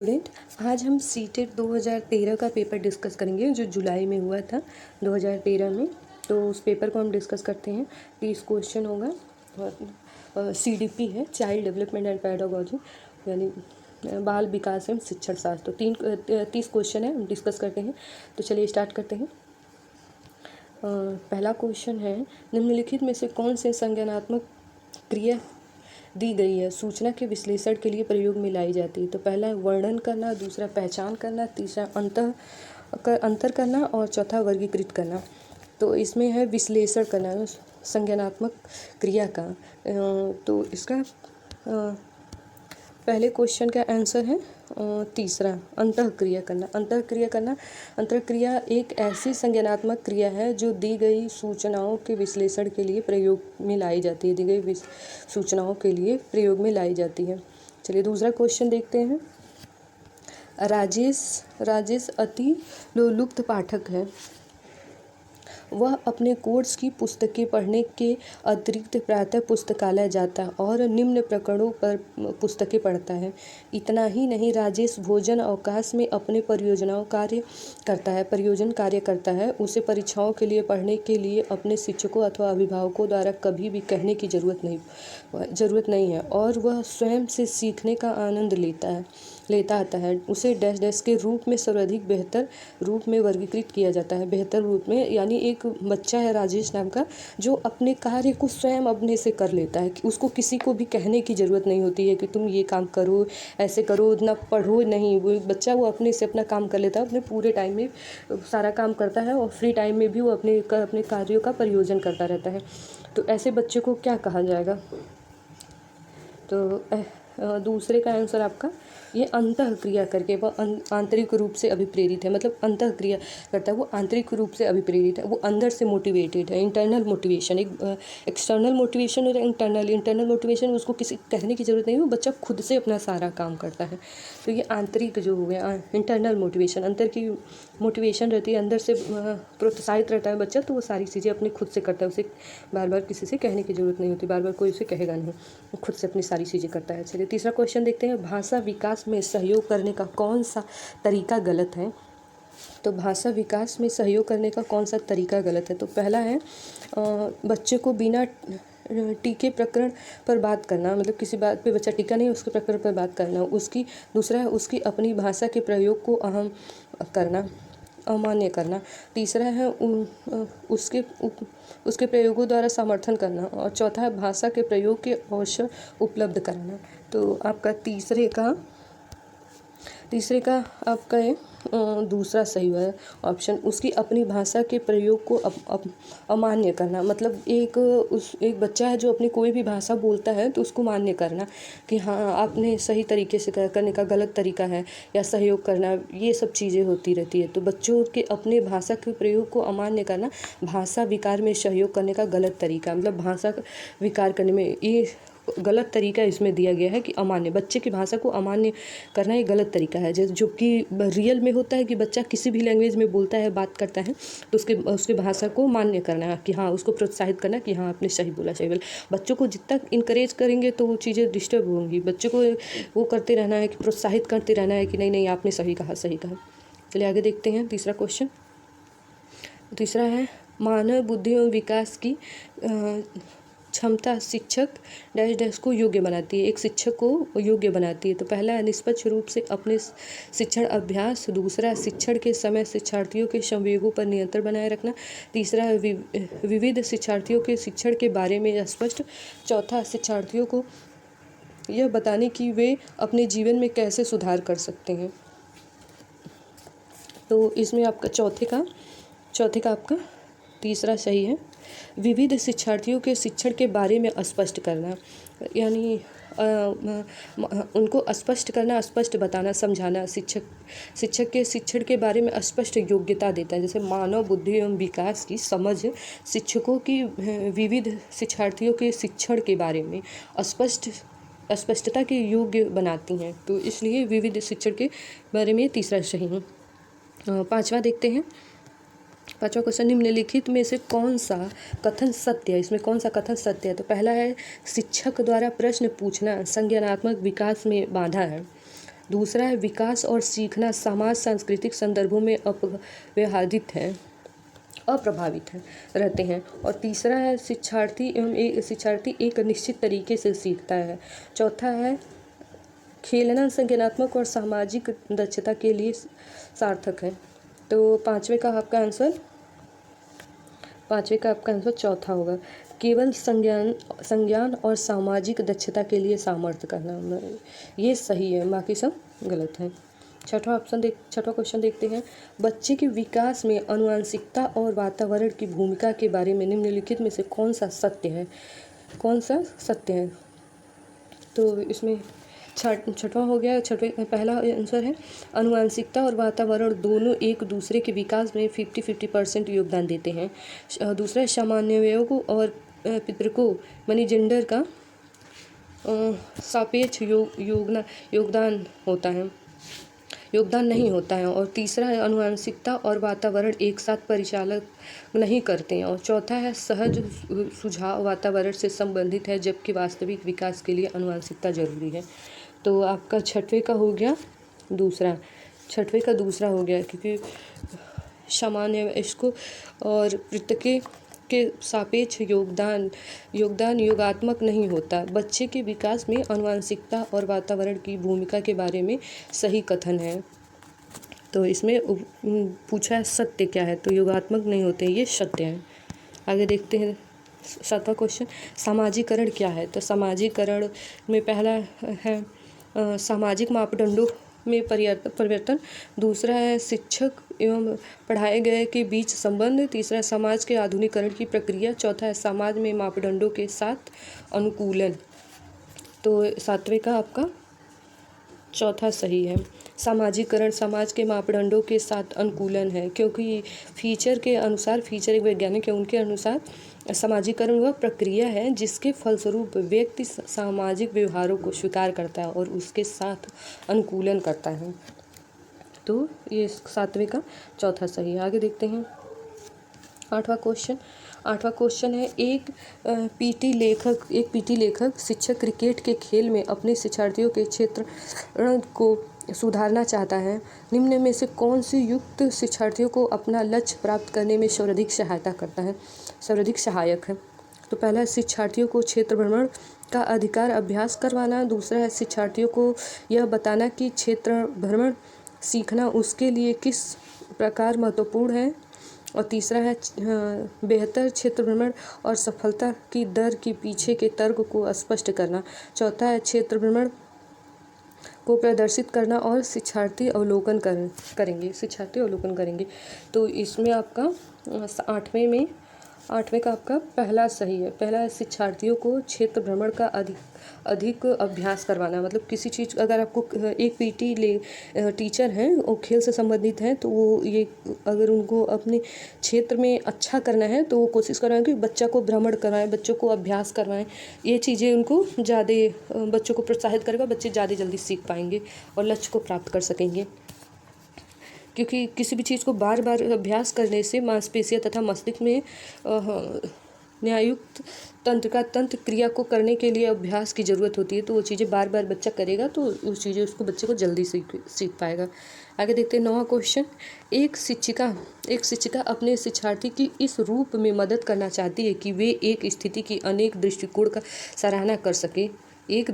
Student, आज हम CTET 2013 का पेपर डिस्कस करेंगे जो जुलाई में हुआ था 2013 में। तो उस पेपर को हम डिस्कस करते हैं। 30 क्वेश्चन होगा और CDP है, चाइल्ड डेवलपमेंट एंड पेडागोजी, यानी बाल विकास एवं शिक्षण शास्त्र। तो 30 क्वेश्चन है, हम डिस्कस करते हैं। तो चलिए स्टार्ट करते हैं। पहला क्वेश्चन है, निम्नलिखित में से कौन से संज्ञानात्मक क्रिया दी गई है सूचना के विश्लेषण के लिए प्रयोग में लाई जाती है? तो पहला है वर्णन करना, दूसरा पहचान करना, तीसरा अंतर करना और चौथा वर्गीकृत करना। तो इसमें है विश्लेषण करना संज्ञानात्मक क्रिया का। तो इसका पहले क्वेश्चन का आंसर है तीसरा, अंतःक्रिया करना। अंतःक्रिया एक ऐसी संज्ञानात्मक क्रिया है जो दी गई सूचनाओं के विश्लेषण के लिए प्रयोग में लाई जाती है। दी गई सूचनाओं के लिए प्रयोग में लाई जाती है। चलिए दूसरा क्वेश्चन देखते हैं। राजेश अति लोलुप्त पाठक है। वह अपने कोर्स की पुस्तकें पढ़ने के अतिरिक्त प्रातः पुस्तकालय जाता है और निम्न प्रकरणों पर पुस्तकें पढ़ता है। इतना ही नहीं, राजेश भोजन अवकाश में अपने परियोजन कार्य करता है। उसे परीक्षाओं के लिए पढ़ने के लिए अपने शिक्षकों अथवा अभिभावकों द्वारा कभी भी कहने की जरूरत नहीं है और वह स्वयं से सीखने का आनंद लेता आता है। उसे डैश के रूप में सर्वाधिक बेहतर रूप में वर्गीकृत किया जाता है। बेहतर रूप में यानी एक बच्चा है राजेश नाम का, जो अपने कार्य को स्वयं अपने से कर लेता है, कि उसको किसी को भी कहने की ज़रूरत नहीं होती है कि तुम ये काम करो, ऐसे करो, ना पढ़ो, नहीं। वो बच्चा वो अपने से अपना काम कर लेता है, अपने पूरे टाइम में सारा काम करता है और फ्री टाइम में भी वो अपने कार्यों का प्रयोजन करता रहता है। तो ऐसे बच्चे को क्या कहा जाएगा? तो दूसरे का आंसर आपका ये अंतःक्रिया करके, वह आंतरिक रूप से अभिप्रेरित है। मतलब अंतःक्रिया करता है, वो आंतरिक रूप से अभिप्रेरित है, वो अंदर से मोटिवेटेड है। इंटरनल मोटिवेशन, एक एक्सटर्नल मोटिवेशन और इंटरनल मोटिवेशन, उसको किसी कहने की ज़रूरत नहीं है, वो बच्चा खुद से अपना सारा काम करता है। तो ये आंतरिक जो हो गया इंटरनल मोटिवेशन, अंदर की मोटिवेशन रहती है, अंदर से प्रोत्साहित रहता है बच्चा, तो वो सारी चीज़ें अपने खुद से करता है। उसे बार बार किसी से कहने की ज़रूरत नहीं होती, बार बार कोई उसे कहेगा नहीं, वो खुद से अपनी सारी चीज़ें करता है। चलिए तीसरा क्वेश्चन देखते हैं। भाषा विकास में सहयोग करने का कौन सा तरीका गलत है? तो भाषा विकास में सहयोग करने का कौन सा तरीका गलत है? तो पहला है बच्चे को बिना टीके प्रकरण पर बात करना, मतलब किसी बात पे बच्चा टीका नहीं, उसके प्रकरण पर बात करना। दूसरा है उसकी अपनी भाषा के प्रयोग को अमान्य करना। तीसरा है उसके प्रयोगों द्वारा समर्थन करना। और चौथा है भाषा के प्रयोग के अवसर उपलब्ध कराना। तो आपका तीसरे का आपका ये दूसरा सही है ऑप्शन, उसकी अपनी भाषा के प्रयोग को अमान्य करना। मतलब एक बच्चा है जो अपनी कोई भी भाषा बोलता है तो उसको मान्य करना कि हाँ आपने सही तरीके से करने का गलत तरीका है, या सहयोग करना, ये सब चीज़ें होती रहती है। तो बच्चों के अपने भाषा के प्रयोग को अमान्य करना भाषा विकार में सहयोग करने का गलत तरीका, मतलब भाषा विकार करने में ये गलत तरीका इसमें दिया गया है कि अमान्य, बच्चे की भाषा को अमान्य करना एक गलत तरीका है। जो कि रियल में होता है कि बच्चा किसी भी लैंग्वेज में बोलता है, बात करता है, तो उसके भाषा को मान्य करना कि हाँ, उसको प्रोत्साहित करना कि हाँ आपने सही बोला। बच्चों को जितना इनकरेज करेंगे तो वो चीज़ें डिस्टर्ब होंगी। बच्चों को वो करते रहना है कि प्रोत्साहित करते रहना है कि नहीं आपने सही कहा। चलिए आगे देखते हैं तीसरा क्वेश्चन। तीसरा है मानव बुद्धि एवं विकास की क्षमता शिक्षक डैश को योग्य बनाती है। एक शिक्षक को योग्य बनाती है। तो पहला है निष्पक्ष रूप से अपने शिक्षण अभ्यास। दूसरा शिक्षण के समय शिक्षार्थियों के संवेगों पर नियंत्रण बनाए रखना। तीसरा है विविध शिक्षार्थियों के शिक्षण के बारे में स्पष्ट। चौथा शिक्षार्थियों को यह बताने कि वे अपने जीवन में कैसे सुधार कर सकते हैं। तो इसमें आपका चौथे का आपका तीसरा सही है। विविध शिक्षार्थियों के शिक्षण के बारे में स्पष्ट करना, यानी उनको स्पष्ट करना, स्पष्ट बताना, समझाना। शिक्षक के शिक्षण के बारे में स्पष्ट योग्यता देता है। जैसे मानव बुद्धि एवं विकास की समझ शिक्षकों की विविध शिक्षार्थियों के शिक्षण के बारे में स्पष्टता के योग्य बनाती हैं। तो इसलिए विविध शिक्षण के बारे में तीसरा सही है। पांचवा देखते हैं। पांचवा क्वेश्चन, निम्नलिखित में से कौन सा कथन सत्य है? इसमें कौन सा कथन सत्य है? तो पहला है शिक्षक द्वारा प्रश्न पूछना संज्ञानात्मक विकास में बाधा है। दूसरा है विकास और सीखना समाज सांस्कृतिक संदर्भों में अप्रभावित है रहते हैं। और तीसरा है शिक्षार्थी एक निश्चित तरीके से सीखता है। चौथा है खेलना संज्ञानात्मक और सामाजिक दक्षता के लिए सार्थक है। तो पांचवे का आपका आंसर चौथा होगा, केवल संज्ञान और सामाजिक दक्षता के लिए सामर्थ्य करना, ये सही है, बाकी सब गलत है। छठा क्वेश्चन देखते हैं। बच्चे के विकास में आनुवंशिकता और वातावरण की भूमिका के बारे में निम्नलिखित में से कौन सा सत्य है? तो इसमें छठवां हो गया। पहला आंसर है आनुवंशिकता और वातावरण दोनों एक दूसरे के विकास में 50-50% योगदान देते हैं। दूसरा सामान्यवयों और पितृकों मनी जेंडर का सापेक्ष योगदान नहीं होता है। और तीसरा है आनुवंशिकता और वातावरण एक साथ परिचालन नहीं करते हैं। और चौथा है सहज सुझाव वातावरण से संबंधित है, जबकि वास्तविक विकास के लिए आनुवंशिकता जरूरी है। तो आपका छठवें का दूसरा हो गया, क्योंकि सामान्य इसको और पृथक के सापेक्ष योगदान योगात्मक नहीं होता। बच्चे के विकास में आनुवंशिकता और वातावरण की भूमिका के बारे में सही कथन है। तो इसमें पूछा है सत्य क्या है, तो योगात्मक नहीं होते, ये सत्य है। आगे देखते हैं 7वां क्वेश्चन, सामाजिकरण क्या है? तो सामाजिकरण में पहला है सामाजिक मापदंडों में परिवर्तन। दूसरा है शिक्षक एवं पढ़ाए गए के बीच संबंध। तीसरा समाज के आधुनिकीकरण की प्रक्रिया। चौथा है समाज में मापदंडों के साथ अनुकूलन। तो 7वें का आपका चौथा सही है। सामाजिकरण समाज के मापदंडों के साथ अनुकूलन है, क्योंकि फीचर एक वैज्ञानिक है, उनके अनुसार सामाजिकरण वह प्रक्रिया है जिसके फलस्वरूप व्यक्ति सामाजिक व्यवहारों को स्वीकार करता है और उसके साथ अनुकूलन करता है। तो ये 7वें का चौथा सही है। आगे देखते हैं 8वां क्वेश्चन है एक पीटी लेखक शिक्षक क्रिकेट के खेल में अपने शिक्षार्थियों के क्षेत्र को सुधारना चाहता है। निम्न में से कौन सी युक्त शिक्षार्थियों को अपना लक्ष्य प्राप्त करने में सर्वाधिक सहायक है? तो पहला है शिक्षार्थियों को क्षेत्र भ्रमण का अधिकार अभ्यास करवाना। दूसरा है शिक्षार्थियों को यह बताना कि क्षेत्र भ्रमण सीखना उसके लिए किस प्रकार महत्वपूर्ण है। और तीसरा है बेहतर क्षेत्र भ्रमण और सफलता की दर के पीछे के तर्क को स्पष्ट करना। चौथा है क्षेत्र भ्रमण को प्रदर्शित करना और शिक्षार्थी अवलोकन करेंगे। तो इसमें आपका 8वें का आपका पहला सही है। पहला है शिक्षार्थियों को क्षेत्र भ्रमण का अधिक अभ्यास करवाना। मतलब किसी चीज़, अगर आपको एक पीटी टीचर हैं और खेल से संबंधित हैं, तो वो ये अगर उनको अपने क्षेत्र में अच्छा करना है तो वो कोशिश करवाएं कि बच्चा को भ्रमण करवाएं, बच्चों को अभ्यास करवाएं। ये चीज़ें उनको ज़्यादा बच्चों को प्रोत्साहित करेगा, बच्चे ज़्यादा जल्दी सीख पाएंगे और लक्ष्य को प्राप्त कर सकेंगे। क्योंकि किसी भी चीज़ को बार बार अभ्यास करने से मांसपेशियां तथा मस्तिष्क में न्यायुक्त तंत्र क्रिया को करने के लिए अभ्यास की ज़रूरत होती है। तो वो चीज़ें बार बार बच्चा करेगा तो उस चीज़ें उसको बच्चे को जल्दी सीख पाएगा। आगे देखते हैं 9वां क्वेश्चन, एक शिक्षिका अपने शिक्षार्थी की इस रूप में मदद करना चाहती है कि वे एक स्थिति की अनेक दृष्टिकोण का सराहना कर सके। एक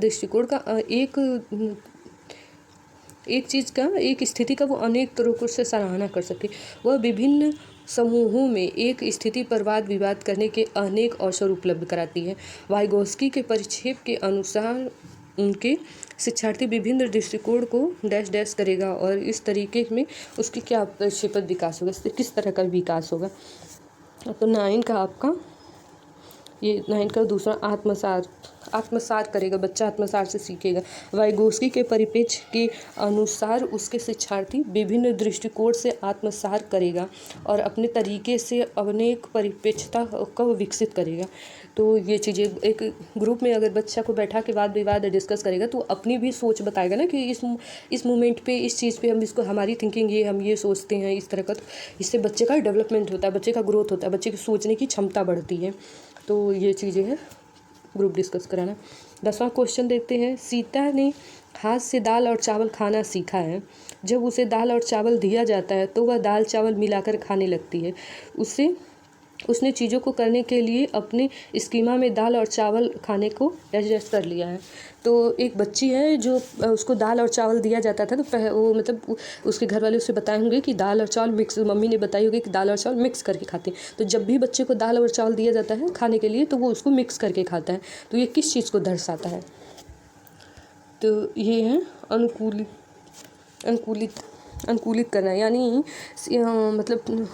स्थिति का वो अनेक तरीकों से सराहना कर सके। वह विभिन्न समूहों में एक स्थिति पर वाद विवाद करने के अनेक अवसर उपलब्ध कराती है। वाइगोस्की के परिक्षेप के अनुसार उनके शिक्षार्थी विभिन्न दृष्टिकोण को डैश करेगा और इस तरीके में उसकी क्या प्रक्षेपण विकास होगा, किस तरह का विकास होगा। तो 9 का दूसरा आत्मसात करेगा, बच्चा आत्मसात से सीखेगा। वाइगोस्की के परिप्रेक्ष्य के अनुसार उसके शिक्षार्थी विभिन्न दृष्टिकोण से आत्मसात करेगा और अपने तरीके से अनेक परिप्रेक्ष्यता को विकसित करेगा। तो ये चीज़ें एक ग्रुप में अगर बच्चा को बैठा के वाद विवाद डिस्कस करेगा तो अपनी भी सोच बताएगा ना कि इस मोमेंट पे इस चीज़ पे हम इसको, हमारी थिंकिंग ये, हम ये सोचते हैं इस तरह का। तो इससे बच्चे का डेवलपमेंट होता है, बच्चे का ग्रोथ होता है, बच्चे की सोचने की क्षमता बढ़ती है। तो ये चीज़ें हैं ग्रुप डिस्कस कराना। 10वां क्वेश्चन देखते हैं। सीता ने हाथ से दाल और चावल खाना सीखा है। जब उसे दाल और चावल दिया जाता है तो वह दाल चावल मिलाकर खाने लगती है। उसने चीज़ों को करने के लिए अपने स्कीमा में दाल और चावल खाने को एडजस्ट कर लिया है। तो एक बच्ची है जो उसको दाल और चावल दिया जाता था, तो वो मतलब उसके घर वाले उसे बताए होंगे कि दाल और चावल मिक्स, मम्मी ने बताई होगी कि दाल और चावल मिक्स करके खाते हैं। तो जब भी बच्चे को दाल और चावल दिया जाता है खाने के लिए तो वो उसको मिक्स करके खाता है। तो ये किस चीज़ को दर्शाता है? तो ये है अनुकूलित अनुकूलित अनुकूलित करना, यानी मतलब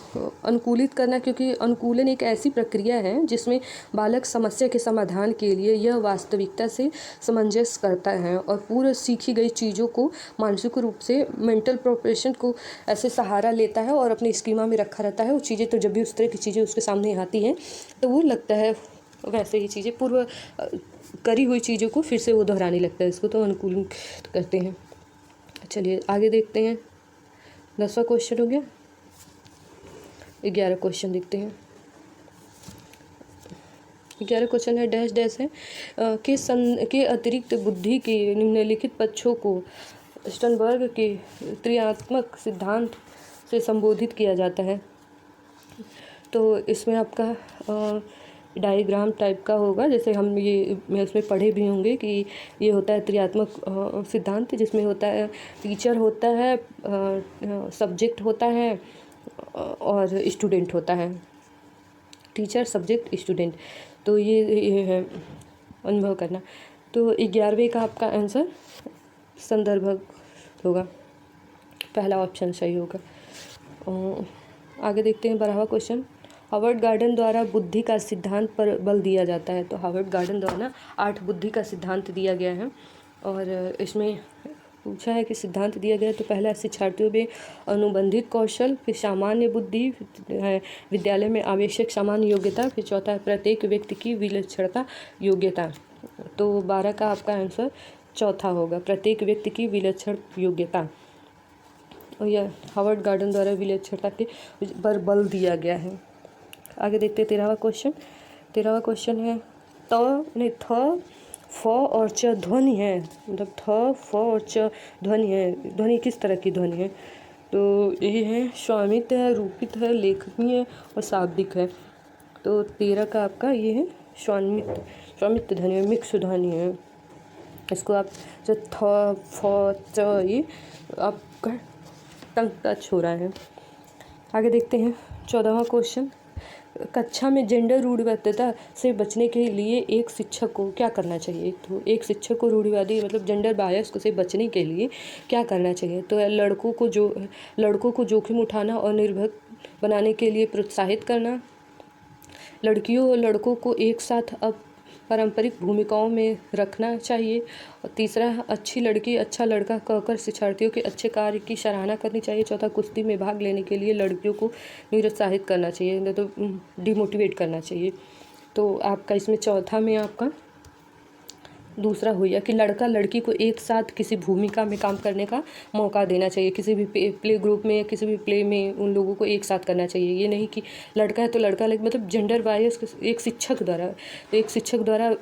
अनुकूलित करना, क्योंकि अनुकूलन एक ऐसी प्रक्रिया है जिसमें बालक समस्या के समाधान के लिए यह वास्तविकता से सामंजस्य करता है और पूर्व सीखी गई चीज़ों को मानसिक रूप से मेंटल प्रिपरेशन को ऐसे सहारा लेता है और अपने स्कीमा में रखा रहता है। वो चीज़ें तो जब भी उस तरह की चीज़ें उसके सामने आती हैं तो वो लगता है वैसे ही चीज़ें पूर्व करी हुई चीज़ों को फिर से वो दोहराने लगता है। इसको तो अनुकूलन करते हैं। चलिए आगे देखते हैं। 10वां क्वेश्चन हो गया। 11 क्वेश्चन देखते हैं। 11 क्वेश्चन है डैश डैश है के अतिरिक्त बुद्धि के निम्नलिखित पक्षों को स्टर्नबर्ग के त्रियात्मक सिद्धांत से संबोधित किया जाता है। तो इसमें आपका डायग्राम टाइप का होगा, जैसे हम ये मैं उसमें पढ़े भी होंगे कि ये होता है त्रियात्मक सिद्धांत, जिसमें होता है टीचर होता है, सब्जेक्ट होता है और स्टूडेंट होता है। Teacher, subject, student. तो ये है अनुभव करना। तो 11वें का आपका आंसर संदर्भ होगा, पहला ऑप्शन सही होगा। आगे देखते हैं 12वां क्वेश्चन। हार्वर्ड गार्डन द्वारा बुद्धि का सिद्धांत पर बल दिया जाता है। तो हार्वर्ड गार्डन द्वारा 8 बुद्धि का सिद्धांत दिया गया है और इसमें पूछा है कि सिद्धांत दिया गया। तो पहला शिक्षार्थियों में अनुबंधित कौशल, फिर सामान्य बुद्धि, विद्यालय में आवश्यक सामान्य योग्यता, फिर चौथा है प्रत्येक व्यक्ति की विलक्षणता योग्यता। तो 12 का आपका आंसर चौथा होगा, प्रत्येक व्यक्ति की विलक्षण योग्यता। और यह हार्वर्ड गार्डन द्वारा विलक्षणता के पर बल दिया गया है। आगे देखते हैं 13वां क्वेश्चन। 13वां क्वेश्चन है थ फ और च ध्वनि है, मतलब थ फ और च ध्वनि है। ध्वनि किस तरह की ध्वनि है? तो ये है स्वामित्व है, रूपित है, लेखनीय और शाब्दिक है। तो 13 का आपका ये है स्वामित्व ध्वनि है, मिक्स ध्वनि है। इसको आप जो थ फ च ये आपका टंग टच हो रहा है। आगे देखते हैं 14वां क्वेश्चन। कक्षा में जेंडर रूढ़िवादिता से बचने के लिए एक शिक्षक को क्या करना चाहिए? तो एक शिक्षक को रूढ़िवादी मतलब जेंडर बायस से बचने के लिए क्या करना चाहिए? तो लड़कों को जोखिम उठाना और निर्भीक बनाने के लिए प्रोत्साहित करना, लड़कियों और लड़कों को एक साथ अब पारंपरिक भूमिकाओं में रखना चाहिए। और तीसरा, अच्छी लड़की अच्छा लड़का कहकर शिक्षार्थियों के अच्छे कार्य की सराहना करनी चाहिए। चौथा, कुश्ती में भाग लेने के लिए लड़कियों को निरुत्साहित करना चाहिए, नहीं तो डिमोटिवेट करना चाहिए। तो आपका इसमें चौथा में आपका दूसरा हो गया कि लड़का लड़की को एक साथ किसी भूमिका में काम करने का मौका देना चाहिए। किसी भी प्ले ग्रुप में या किसी भी प्ले में उन लोगों को एक साथ करना चाहिए। ये नहीं कि लड़का है तो लड़का, लेकिन मतलब जेंडर बायस एक शिक्षक द्वारा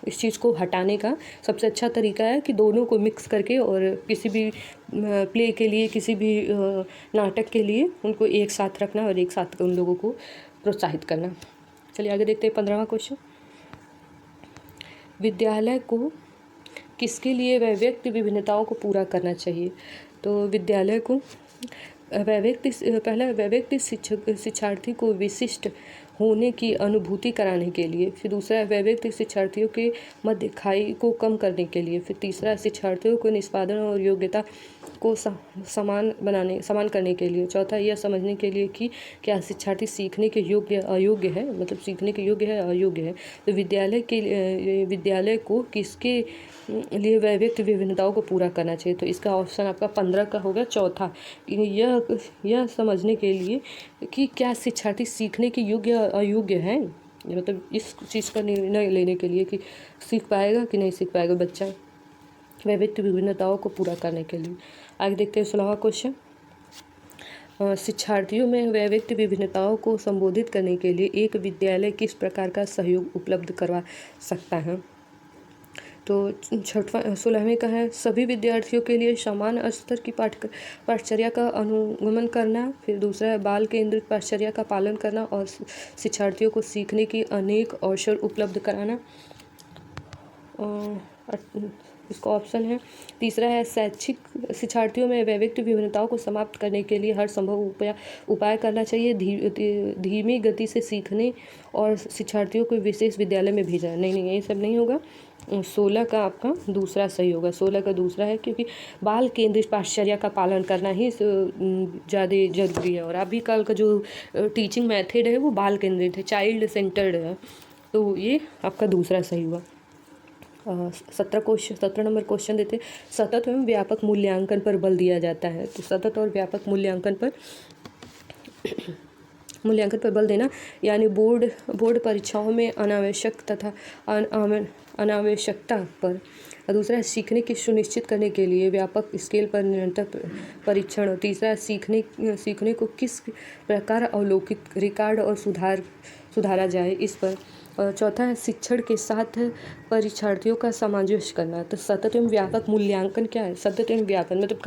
इस चीज़ को हटाने का सबसे अच्छा तरीका है कि दोनों को मिक्स करके और किसी भी प्ले के लिए, किसी भी नाटक के लिए उनको एक साथ रखना और एक साथ उन लोगों को प्रोत्साहित करना। चलिए आगे देखते हैं 15वां क्वेश्चन। विद्यालय को किसके लिए वैयक्तिक विभिन्नताओं को पूरा करना चाहिए? तो विद्यालय को वैयक्तिक शिक्षार्थी को विशिष्ट होने की अनुभूति कराने के लिए, फिर दूसरा वैयक्तिक शिक्षार्थियों के मध्य खाई को कम करने के लिए, फिर तीसरा शिक्षार्थियों को निष्पादन और योग्यता को समान करने के लिए, चौथा यह समझने के लिए कि क्या शिक्षार्थी सीखने के योग्य अयोग्य है, मतलब सीखने के योग्य है अयोग्य है। तो विद्यालय को किसके लिए वैयक्तिक विभिन्नताओं को पूरा करना चाहिए? तो इसका ऑप्शन आपका 15 का होगा चौथा, यह समझने के लिए कि क्या शिक्षार्थी सीखने के योग्य अयोग्य है, मतलब इस चीज़ का निर्णय लेने के लिए कि सीख पाएगा कि नहीं सीख पाएगा बच्चा, वैयक्तिक विभिन्नताओं को पूरा करने के लिए। आगे देखते हैं 16वां क्वेश्चन। शिक्षार्थियों में वैयक्तिक विभिन्नताओं को संबोधित करने के लिए एक विद्यालय किस प्रकार का सहयोग उपलब्ध करवा सकता है? तो छठवां 16वें का है सभी विद्यार्थियों के लिए समान स्तर की पाठचर्या का अनुगमन करना। फिर दूसरा है बाल केंद्रित पाठचर्या का पालन करना और शिक्षार्थियों को सीखने की अनेक अवसर उपलब्ध कराना। इसका ऑप्शन है तीसरा है शैक्षिक शिक्षार्थियों में वैयक्तिक विभिन्नताओं को समाप्त करने के लिए हर संभव उपाय करना चाहिए। धीमी गति से सीखने और शिक्षार्थियों को विशेष विद्यालय में भेजा। नहीं, ये सब नहीं होगा। 16 का आपका दूसरा सही होगा। 16 का दूसरा है क्योंकि बाल केंद्रित पाठचर्या का पालन करना ही ज़्यादा जरूरी है। और अभी कल का जो टीचिंग मेथड है वो बाल केंद्रित है, चाइल्ड सेंटर्ड है। तो ये आपका दूसरा सही हुआ। 17 नंबर क्वेश्चन देते हैं सतत एवं व्यापक मूल्यांकन पर बल दिया जाता है। तो सतत और व्यापक मूल्यांकन पर बल देना यानी बोर्ड परीक्षाओं में अनावश्यक तथा अनावश्यकता पर। दूसरा सीखने की सुनिश्चित करने के लिए व्यापक स्केल पर निरंतर परीक्षण। तीसरा सीखने को किस प्रकार अवलोकित रिकॉर्ड और सुधारा जाए इस पर। और चौथा है शिक्षण के साथ परीक्षार्थियों का सामंजस्य करना। तो सतत एवं व्यापक मूल्यांकन क्या है? सतत एवं व्यापक मतलब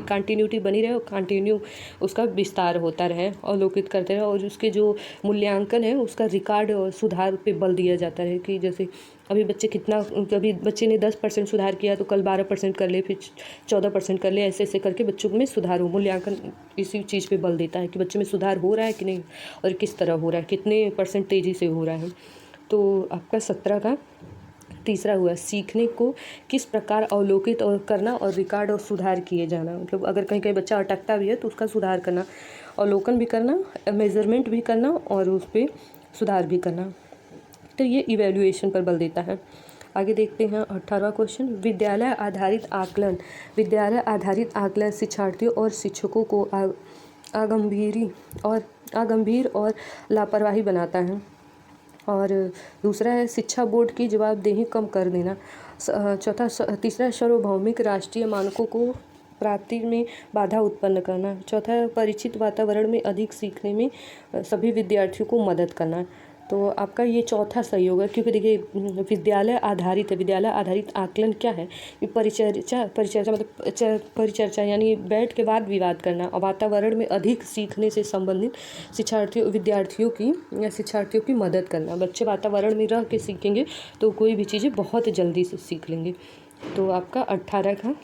कंटिन्यूटी बनी रहे और कंटिन्यू उसका विस्तार होता रहे, अवलोकित करते रहे। और उसके जो मूल्यांकन है उसका रिकॉर्ड और सुधार पे बल दिया जाता है कि जैसे अभी बच्चे ने 10% सुधार किया तो कल 12% कर ले, फिर 14% कर ले, ऐसे करके बच्चों में सुधार हो। मूल्यांकन इसी चीज़ पे बल देता है कि बच्चे में सुधार हो रहा है कि नहीं और किस तरह हो रहा है, कितने % तेज़ी से हो रहा है। तो आपका 17 का तीसरा हुआ सीखने को किस प्रकार अवलोकित और करना और रिकॉर्ड और सुधार किए जाना। मतलब अगर कहीं बच्चा अटकता भी है तो उसका सुधार करना, अवलोकन भी करना, मेजरमेंट भी करना और उस पर सुधार भी करना। तो ये इवैल्यूएशन पर बल देता है। आगे देखते हैं 18वां क्वेश्चन विद्यालय आधारित आकलन शिक्षार्थियों और शिक्षकों को अगंभीर और लापरवाही बनाता है। और दूसरा है शिक्षा बोर्ड की जवाबदेही कम कर देना। तीसरा सार्वभौमिक राष्ट्रीय मानकों को प्राप्ति में बाधा उत्पन्न करना। चौथा है परिचित वातावरण में अधिक सीखने में सभी विद्यार्थियों को मदद करना। तो आपका ये चौथा सही होगा क्योंकि देखिए विद्यालय आधारित आकलन क्या है? परिचर्चा मतलब परिचर्चा यानी बैठ के वाद विवाद करना और वातावरण में अधिक सीखने से संबंधित शिक्षार्थियों की मदद करना। बच्चे वातावरण में रह के सीखेंगे तो कोई भी चीज़ें बहुत जल्दी से सीख लेंगे। तो आपका 18 का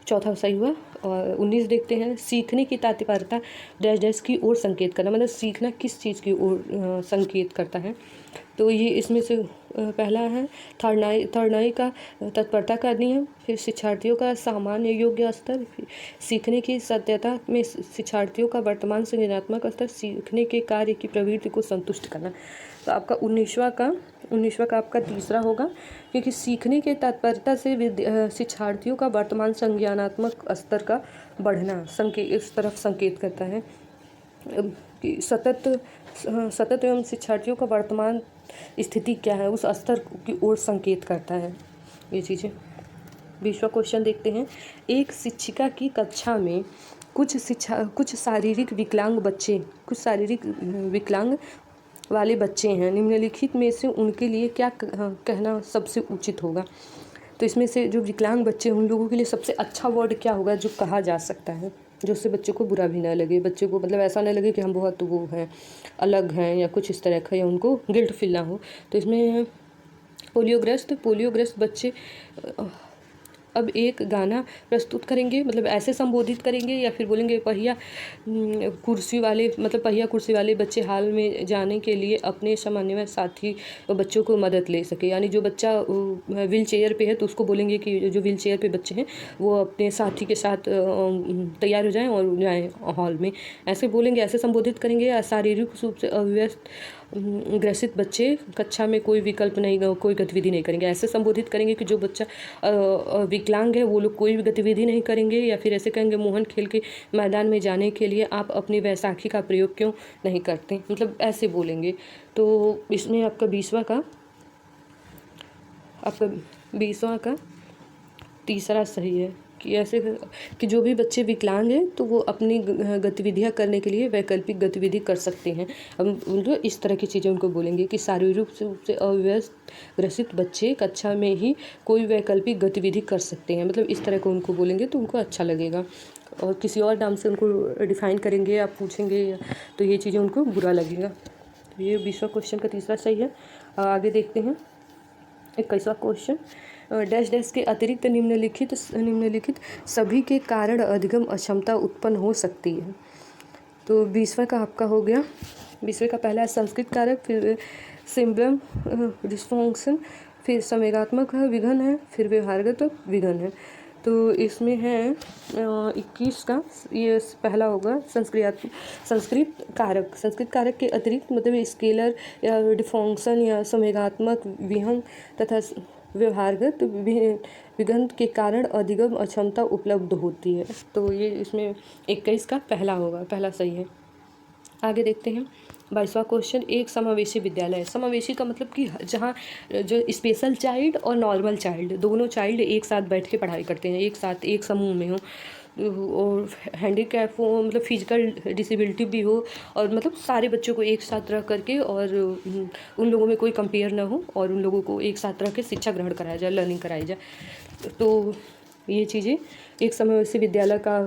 चौथा सही हुआ। और 19 देखते हैं सीखने की तात्पर्यता डैश की ओर संकेत करना। मतलब सीखना किस चीज़ की ओर संकेत करता है? तो ये इसमें से पहला है थर्ड का तत्परता करनी है। फिर शिक्षार्थियों का सामान्य योग्य स्तर, सीखने की सत्यता में शिक्षार्थियों का वर्तमान संज्ञानात्मक स्तर, सीखने के कार्य की प्रवृत्ति को संतुष्ट करना। तो आपका 19वां का आपका तीसरा होगा क्योंकि सीखने के तत्परता से शिक्षार्थियों का वर्तमान संज्ञानात्मक स्तर का बढ़ना इस तरफ संकेत करता है कि सतत एवं शिक्षार्थियों का वर्तमान स्थिति क्या है उस स्तर की ओर संकेत करता है ये चीज़ें। 20वां क्वेश्चन देखते हैं एक शिक्षिका की कक्षा में कुछ शारीरिक विकलांग वाले बच्चे हैं। निम्नलिखित में से उनके लिए क्या कहना सबसे उचित होगा? तो इसमें से जो विकलांग बच्चे हैं उन लोगों के लिए सबसे अच्छा वर्ड क्या होगा जो कहा जा सकता है जो उससे बच्चे को बुरा भी ना लगे, बच्चे को मतलब ऐसा ना लगे कि हम बहुत वो हैं, अलग हैं या कुछ इस तरह का, या उनको गिल्ट फील ना हो। तो इसमें पोलियोग्रस्त बच्चे अब एक गाना प्रस्तुत करेंगे, मतलब ऐसे संबोधित करेंगे या फिर बोलेंगे पहिया कुर्सी वाले बच्चे हाल में जाने के लिए अपने समन्वय साथी बच्चों को मदद ले सके। यानी जो बच्चा व्हील चेयर पे है तो उसको बोलेंगे कि जो व्हील चेयर पे बच्चे हैं वो अपने साथी के साथ तैयार हो जाएं और जाएं हॉल में, ऐसे बोलेंगे, ऐसे संबोधित करेंगे। शारीरिक रूप से अव्यस्त ग्रसित बच्चे कक्षा में कोई गतिविधि नहीं करेंगे, ऐसे संबोधित करेंगे कि जो बच्चा विकलांग है वो लोग कोई भी गतिविधि नहीं करेंगे। या फिर ऐसे कहेंगे मोहन खेल के मैदान में जाने के लिए आप अपनी बैसाखी का प्रयोग क्यों नहीं करते, मतलब ऐसे बोलेंगे। तो इसमें आपका 20वां का तीसरा सही है। कि ऐसे कि जो भी बच्चे विकलांग हैं तो वो अपनी गतिविधियाँ करने के लिए वैकल्पिक गतिविधि कर सकते हैं। हम उनको इस तरह की चीज़ें उनको बोलेंगे कि शारीरिक रूप से अव्यस्त ग्रसित बच्चे कक्षा में ही कोई वैकल्पिक गतिविधि कर सकते हैं, मतलब इस तरह को उनको बोलेंगे तो उनको अच्छा लगेगा। और किसी और नाम से उनको डिफ़ाइन करेंगे, आप पूछेंगे तो ये चीज़ें उनको बुरा लगेगा। तो ये 20वां क्वेश्चन का तीसरा सही है। आगे देखते हैं 21वां क्वेश्चन। डैश डैश के अतिरिक्त निम्नलिखित सभी के कारण अधिगम अक्षमता उत्पन्न हो सकती है। तो 20वां का आपका हो गया। 20वें का पहला है संस्कृत कारक, फिर सिम्बलम डिस्फंक्शन, फिर संवेगात्मक विघन है, फिर व्यवहारगत विघन है। तो इसमें है 21 का ये पहला होगा संस्कृत कारक के अतिरिक्त मतलब स्केलर या डिफंक्शन या संवेगात्मक विहंग तथा व्यवहारगत विघन के कारण अधिगम अक्षमता उपलब्ध होती है। तो ये इसमें 21 का पहला होगा, पहला सही है। आगे देखते हैं 22वां क्वेश्चन। एक समावेशी विद्यालय। समावेशी का मतलब कि जहाँ जो स्पेशल चाइल्ड और नॉर्मल चाइल्ड दोनों चाइल्ड एक साथ बैठ के पढ़ाई करते हैं, एक साथ एक समूह में हो, और हैंडीकैप हो मतलब फिजिकल डिसेबिलिटी भी हो, और मतलब सारे बच्चों को एक साथ रख करके और उन लोगों में कोई कंपेयर ना हो और उन लोगों को एक साथ रख के शिक्षा ग्रहण कराया जाए, लर्निंग कराई जाए। तो ये चीज़ें एक समावेशी विद्यालय का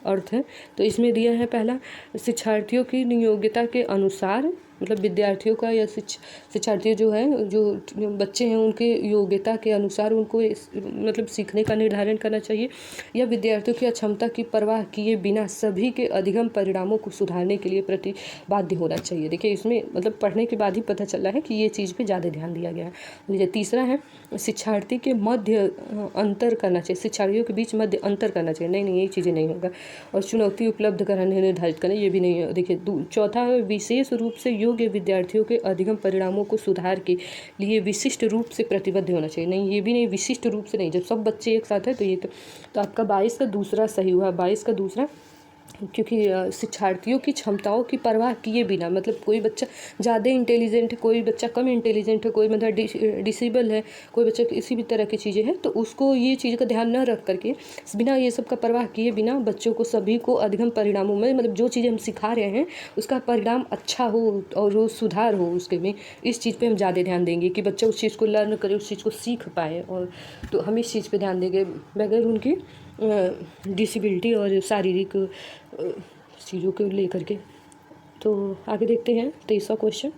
अर्थ है। तो इसमें दिया है पहला शिक्षार्थियों की नियोग्यता के अनुसार, मतलब विद्यार्थियों का या शिक्षार्थी जो है जो बच्चे हैं उनके योग्यता के अनुसार उनको मतलब सीखने का निर्धारण करना चाहिए, या विद्यार्थियों की अक्षमता की परवाह किए बिना सभी के अधिगम परिणामों को सुधारने के लिए प्रतिबाध्य होना चाहिए। देखिए इसमें मतलब पढ़ने के बाद ही पता चल रहा है कि ये चीज़ पे ज़्यादा ध्यान दिया गया है। तीसरा है शिक्षार्थी के मध्य अंतर करना चाहिए, शिक्षार्थियों के बीच मध्य अंतर करना चाहिए। नहीं ये चीज़ें नहीं होगा। और चुनौती उपलब्ध कराने निर्धारित करना, ये भी नहीं है। देखिए चौथा है विशेष रूप से योग्य विद्यार्थियों के अधिगम परिणामों को सुधार के लिए विशिष्ट रूप से प्रतिबद्ध होना चाहिए। नहीं ये भी नहीं, विशिष्ट रूप से नहीं, जब सब बच्चे एक साथ है तो ये तो आपका 22 का दूसरा सही हुआ। 22 का दूसरा, क्योंकि शिक्षार्थियों की क्षमताओं की परवाह किए बिना, मतलब कोई बच्चा ज़्यादा इंटेलिजेंट है, कोई बच्चा कम इंटेलिजेंट है, कोई मतलब डिसेबल है, कोई बच्चा किसी भी तरह की चीज़ें हैं, तो उसको ये चीज़ का ध्यान न रख करके बिना ये सब का परवाह किए बिना बच्चों को सभी को अधिगम परिणामों में, मतलब जो चीज़ें हम सिखा रहे हैं उसका परिणाम अच्छा हो और वो सुधार हो उसके में, इस चीज़ पर हम ज़्यादा ध्यान देंगे कि बच्चा उस चीज़ को लर्न करे, उस चीज़ को सीख पाए। और तो हम इस चीज़ पर ध्यान देंगे बगैर उनकी डिसेबिलिटी और शारीरिक चीज़ों को लेकर के। तो आगे देखते हैं 23वां क्वेश्चन।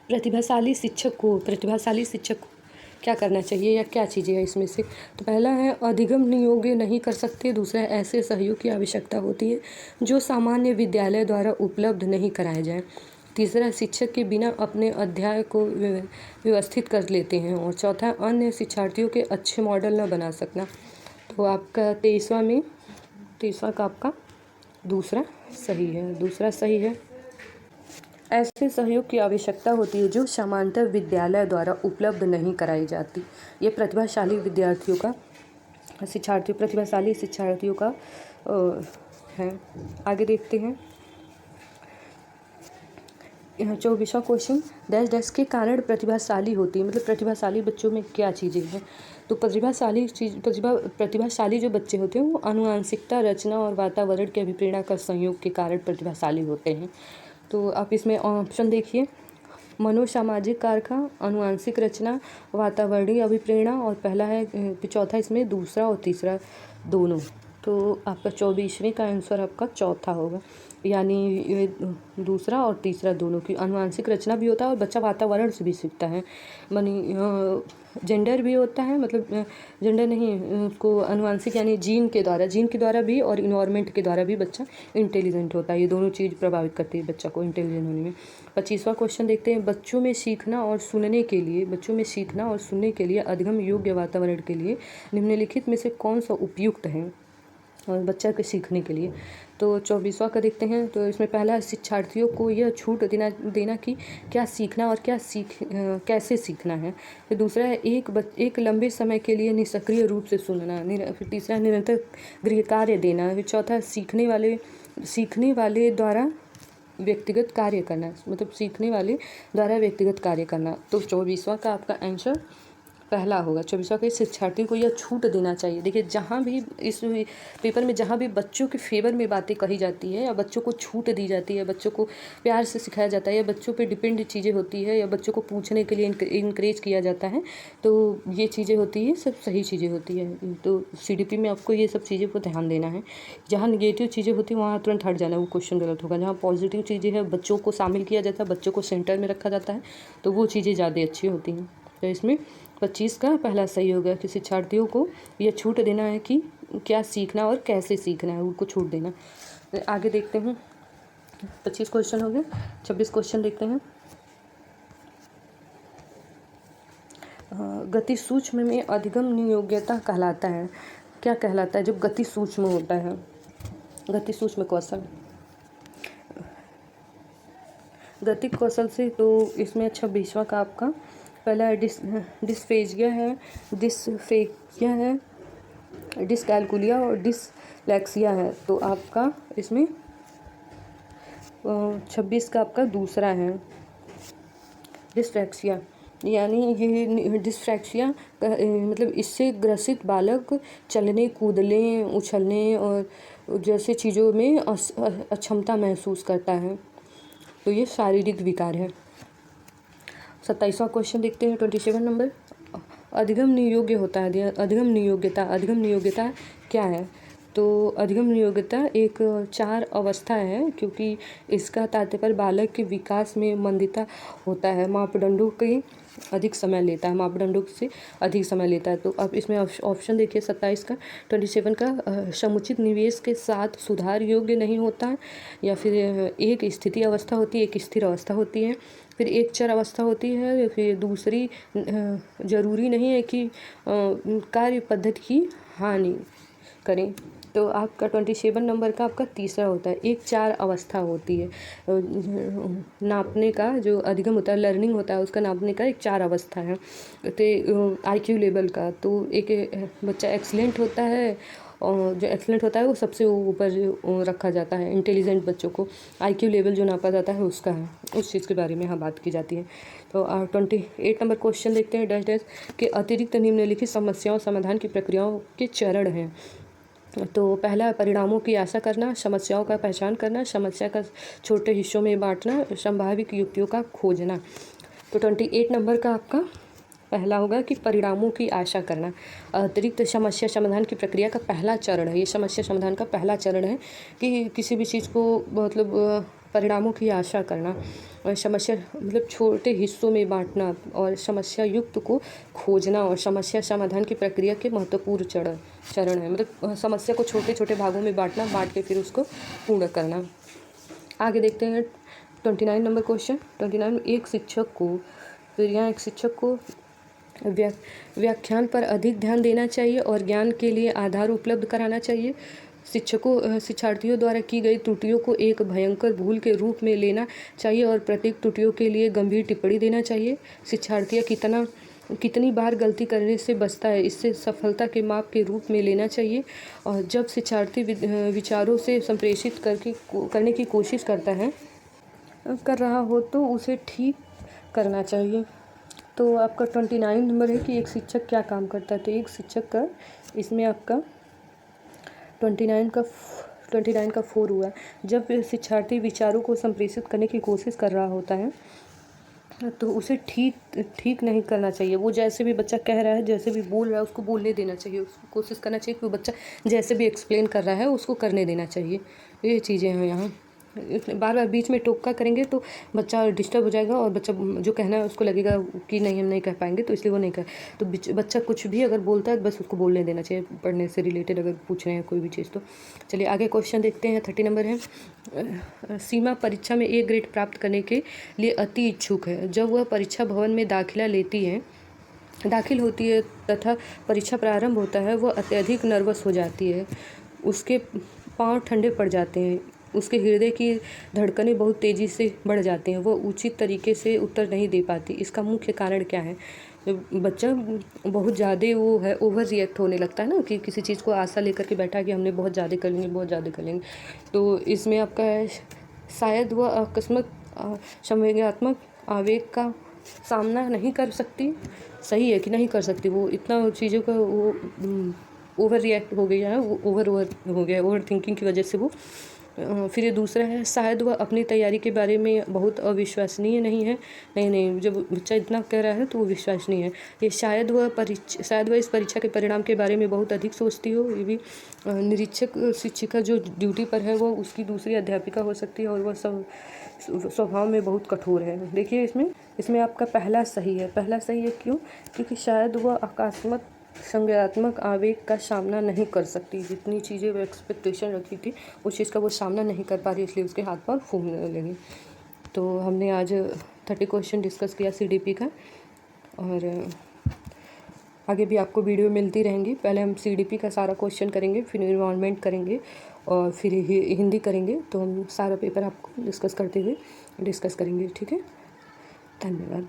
प्रतिभाशाली शिक्षक को क्या करना चाहिए या क्या चीज़ें हैं इसमें से। तो पहला है अधिगम नियोग्य नहीं कर सकते। दूसरा है ऐसे सहयोग की आवश्यकता होती है जो सामान्य विद्यालय द्वारा उपलब्ध नहीं कराए जाए। तीसरा शिक्षक के बिना अपने अध्याय को व्यवस्थित कर लेते हैं। और चौथा अन्य शिक्षार्थियों के अच्छे मॉडल न बना सकना। तो आपका 23वां का आपका दूसरा सही है। ऐसे सहयोग की आवश्यकता होती है जो समानांतर विद्यालय द्वारा उपलब्ध नहीं कराई जाती। ये प्रतिभाशाली शिक्षार्थियों का है। आगे देखते हैं 24वां क्वेश्चन। डैश के कारण प्रतिभाशाली होती है, मतलब प्रतिभाशाली बच्चों में क्या चीज़ें हैं। तो प्रतिभाशाली जो बच्चे होते हैं वो आनुवंशिकता, रचना और वातावरण के अभिप्रेरणा का संयोग के कारण प्रतिभाशाली होते हैं। तो आप इसमें ऑप्शन देखिए, मनोसामाजिक कारक, आनुवंशिक रचना, वातावरणीय अभिप्रेरणा, और पहला है चौथा इसमें दूसरा और तीसरा दोनों। तो आपका 24वें का आंसर आपका चौथा होगा, यानी ये दूसरा और तीसरा दोनों की आनुवंशिक रचना भी होता है और बच्चा वातावरण से भी सीखता है। जेंडर भी होता है, मतलब जेंडर नहीं उसको आनुवंशिक यानी जीन के द्वारा भी और इन्वायरमेंट के द्वारा भी बच्चा इंटेलिजेंट होता है। ये दोनों चीज़ प्रभावित करती है बच्चा को इंटेलिजेंट होने में। 25वां क्वेश्चन देखते हैं। बच्चों में सीखना और सुनने के लिए अधिगम योग्य वातावरण के लिए निम्नलिखित में से कौन सा उपयुक्त है और बच्चा के सीखने के लिए। तो 24वां का देखते हैं। तो इसमें पहला शिक्षार्थियों को यह छूट देना कि क्या सीखना और कैसे सीखना है। फिर दूसरा है एक लंबे समय के लिए निष्क्रिय रूप से सुनना। फिर तीसरा निरंतर गृह कार्य देना। फिर चौथा सीखने वाले द्वारा व्यक्तिगत कार्य करना, मतलब सीखने वाले द्वारा व्यक्तिगत कार्य करना। तो 24वां का आपका आंसर पहला होगा 24वां कि शिक्षार्थी को यह छूट देना चाहिए। देखिए जहाँ भी इस पेपर में जहाँ भी बच्चों के फेवर में बातें कही जाती है या बच्चों को छूट दी जाती है, बच्चों को प्यार से सिखाया जाता है या बच्चों पे डिपेंड चीज़ें होती है या बच्चों को पूछने के लिए इनकरेज किया जाता है, तो ये चीज़ें होती है सब सही चीज़ें होती है। तो CDP में आपको ये सब चीज़ें पर ध्यान देना है। जहाँ निगेटिव चीज़ें होती हैं वहाँ तुरंत हट जाना, वो क्वेश्चन गलत होगा। जहाँ पॉजिटिव चीज़ें हैं, बच्चों को शामिल किया जाता है, बच्चों को सेंटर में रखा जाता है, तो वो चीज़ें ज़्यादा अच्छी होती हैं। तो इसमें 25 का पहला सही होगा कि शिक्षार्थियों को यह छूट देना है कि क्या सीखना और कैसे सीखना है, उनको छूट देना। आगे देखते हैं, 25 क्वेश्चन हो गए, 26 क्वेश्चन देखते हैं। गति सूक्ष्म में अधिगम नियोग्यता कहलाता है। क्या कहलाता है जब गति सूक्ष्म होता है? गति सूक्ष्म कौशल, गति कौशल से तो इसमें 26वां का आपका पहला है डिस्फेजिया है, डिसफेजिया है, डिसकैलकुलिया और डिसलेक्सिया है। तो आपका इसमें 26 का आपका दूसरा है डिस्फ्रैक्सिया, यानी ये डिस्फ्रैक्सिया मतलब इससे ग्रसित बालक चलने, कूदने, उछलने और जैसे चीज़ों में अक्षमता महसूस करता है, तो ये शारीरिक विकार है। 27वां क्वेश्चन देखते हैं, 27 नंबर। अधिगम नियोग्य होता है, अधिगम नियोग्यता क्या है? तो अधिगम नियोग्यता एक 4 अवस्था है, क्योंकि इसका तात्पर्य बालक के विकास में मंदिता होता है, मापदंडों से अधिक समय लेता है। तो अब इसमें ऑप्शन देखिए 27 का 27 का समुचित निवेश के साथ सुधार योग्य नहीं होता है, या फिर एक स्थिति अवस्था होती है, एक स्थिर अवस्था होती है, फिर एक चर अवस्था होती है, फिर दूसरी जरूरी नहीं है कि कार्य पद्धति की हानि करें। तो आपका 27 नंबर का आपका तीसरा होता है, एक 4 अवस्था होती है। नापने का जो अधिगम होता है, लर्निंग होता है, उसका नापने का एक 4 अवस्था है। तो IQ लेवल का, तो एक बच्चा एक्सीलेंट होता है, और जो एक्सीलेंट होता है वो सबसे ऊपर रखा जाता है। इंटेलिजेंट बच्चों को IQ लेवल जो नापा जाता है उसका है, उस चीज़ के बारे में यहाँ बात की जाती है। तो 28 नंबर क्वेश्चन देखते हैं, डैश डैश के अतिरिक्त निम्नलिखित समस्याओं समाधान की प्रक्रियाओं के चरण हैं। तो पहला परिणामों की आशा करना, समस्याओं का पहचान करना, समस्या का छोटे हिस्सों में बांटना, संभावित युक्तियों का खोजना। तो 28 नंबर का आपका पहला होगा कि परिणामों की आशा करना। अतिरिक्त समस्या समाधान की प्रक्रिया का पहला चरण है, ये समस्या समाधान का पहला चरण है कि किसी भी चीज़ को मतलब परिणामों की आशा करना, और समस्या मतलब छोटे हिस्सों में बांटना, और समस्या युक्त को खोजना, और समस्या समाधान की प्रक्रिया के महत्वपूर्ण चरण है, मतलब समस्या को छोटे छोटे भागों में बांट के फिर उसको पूर्ण करना। आगे देखते हैं 29 नंबर क्वेश्चन। 29 में एक शिक्षक को व्याख्यान पर अधिक ध्यान देना चाहिए और ज्ञान के लिए आधार उपलब्ध कराना चाहिए। शिक्षार्थियों द्वारा की गई त्रुटियों को एक भयंकर भूल के रूप में लेना चाहिए और प्रत्येक त्रुटियों के लिए गंभीर टिप्पणी देना चाहिए। शिक्षार्थियाँ कितनी बार गलती करने से बचता है, इससे सफलता के माप के रूप में लेना चाहिए। और जब शिक्षार्थी विचारों से संप्रेषित करने की कोशिश कर रहा हो तो उसे ठीक करना चाहिए। तो आपका 29 नंबर है कि एक शिक्षक क्या काम करता है। तो एक शिक्षक का इसमें आपका 29 का 4 हुआ। जब शिक्षार्थी विचारों को संप्रेषित करने की कोशिश कर रहा होता है तो उसे ठीक नहीं करना चाहिए। वो जैसे भी बच्चा कह रहा है, जैसे भी बोल रहा है, उसको बोलने देना चाहिए। उसको कोशिश करना चाहिए कि वो बच्चा जैसे भी एक्सप्लेन कर रहा है उसको करने देना चाहिए। ये चीज़ें हैं यहाँ। बार बार बीच में टोका करेंगे तो बच्चा डिस्टर्ब हो जाएगा और बच्चा जो कहना है उसको लगेगा कि नहीं हम नहीं कह पाएंगे, तो इसलिए वो नहीं कह। तो बच्चा कुछ भी अगर बोलता है बस उसको बोलने देना चाहिए, पढ़ने से रिलेटेड अगर पूछ रहे हैं कोई भी चीज़। तो चलिए आगे क्वेश्चन देखते हैं। 30 नंबर है, सीमा परीक्षा में A ग्रेड प्राप्त करने के लिए अति इच्छुक है। जब वह परीक्षा भवन में दाखिल होती है तथा परीक्षा प्रारंभ होता है, वह अत्यधिक नर्वस हो जाती है। उसके पाँव ठंडे पड़ जाते हैं, उसके हृदय की धड़कनें बहुत तेज़ी से बढ़ जाती हैं, वह उचित तरीके से उत्तर नहीं दे पाती। इसका मुख्य कारण क्या है? जब बच्चा बहुत ज़्यादा वो है ओवर रिएक्ट होने लगता है ना, कि किसी चीज़ को आशा लेकर के बैठा कि हमने बहुत ज़्यादा कर लेंगे, तो इसमें आपका शायद वह अकस्मात संवेगात्मक आवेग का सामना नहीं कर सकती, सही है कि नहीं कर सकती, वो इतना चीज़ों का वो ओवर रिएक्ट हो गया है, वो ओवर हो गया है, ओवर थिंकिंग की वजह से वो। फिर ये दूसरा है, शायद वह अपनी तैयारी के बारे में बहुत अविश्वसनीय नहीं है। नहीं नहीं, जब बच्चा इतना कह रहा है तो वो विश्वसनीय है। ये शायद वह इस परीक्षा के परिणाम के बारे में बहुत अधिक सोचती हो। ये भी निरीक्षक शिक्षिका जो ड्यूटी पर है वो उसकी दूसरी अध्यापिका हो सकती है, और वह सब स्वभाव में बहुत कठोर है। देखिए इसमें आपका पहला सही है। पहला सही है क्यों? क्योंकि शायद वह अकस्मात संज्ञानात्मक आवेग का सामना नहीं कर सकती। जितनी चीज़ें वो एक्सपेक्टेशन रखी थी उस चीज़ का वो सामना नहीं कर पा रही, इसलिए उसके हाथ पाँव फूलने लगे। तो हमने आज 30 क्वेश्चन डिस्कस किया CDP का, और आगे भी आपको वीडियो मिलती रहेंगी। पहले हम CDP का सारा क्वेश्चन करेंगे, फिर इन्वायरमेंट करेंगे, और फिर हिंदी करेंगे। तो हम सारा पेपर आपको डिस्कस करते हुए डिस्कस करेंगे। ठीक है, धन्यवाद।